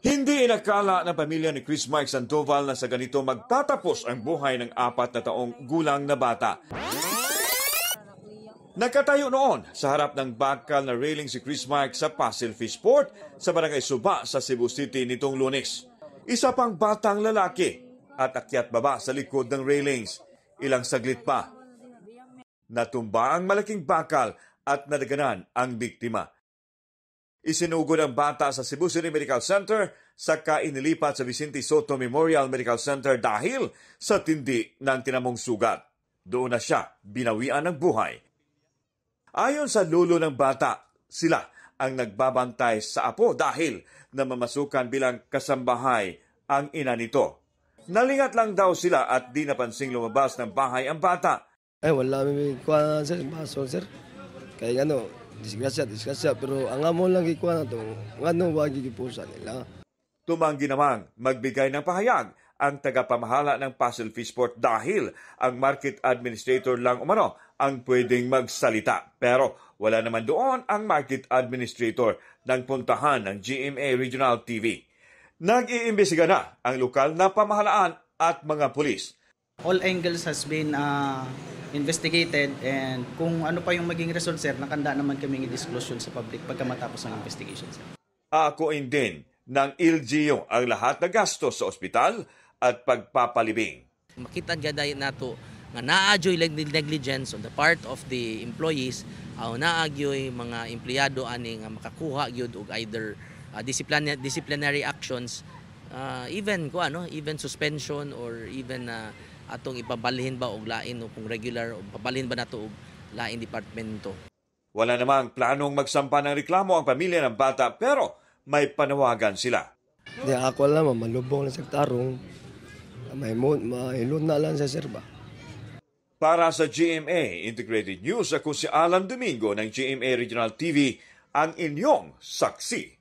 Hindi inakala ng pamilya ni Chris Mike Sandoval na sa ganito magtatapos ang buhay ng 4 na taong gulang na bata. Nagkatayo noon sa harap ng bakal na railing si Chris Mike sa Pasil Fishport sa Barangay Suba sa Cebu City nitong Lunes. Isa pang batang lalaki at akyat baba sa likod ng railings. Ilang saglit pa, natumba ang malaking bakal at nadaganan ang biktima. Isinugod ang bata sa Cebu City Medical Center saka inilipat sa Vicente Soto Memorial Medical Center dahil sa tindi ng tinamong sugat. Doon na siya binawian ng buhay. Ayon sa lolo ng bata, sila ang nagbabantay sa apo dahil namamasukan bilang kasambahay ang ina nito. Nalingat lang daw sila at di napansing lumabas ng bahay ang bata. Ay, wala may kuha, sir. Baso, sir. Kaya disgrasya. Pero ang amon lang ikuha na ito, ano wagi gipusa nila. Tumanggi namang magbigay ng pahayag ang tagapamahala ng Pasil Fishport dahil ang market administrator lang umano ang pwedeng magsalita. Pero wala naman doon ang market administrator ng puntahan ng GMA Regional TV. Nag-iimbestiga na ang lokal na pamahalaan at mga pulis. All angles has been investigated and kung ano pa yung maging result, sir, nakanda naman kaming i-disclose sa public pagka matapos ang investigation, sir. Akuin din ng LGU ang lahat na gastos sa ospital at pagpapalibing. Makita gaday nato nga naadyoy negligence on the part of the employees o naadyoy mga empleyado ani nga makakuha gyud og either disciplinary actions, even suspension or even atong ipabalhin ba og lain o kung regular o pabalhin ba nato og lain departamento. Wala namang planong magsampa ng reklamo ang pamilya ng bata pero may panawagan sila. Di ako lang, malubong na sa tarong. May ilun na lang sa serba. Para sa GMA Integrated News, ako si Alan Domingo ng GMA Regional TV, ang inyong saksi.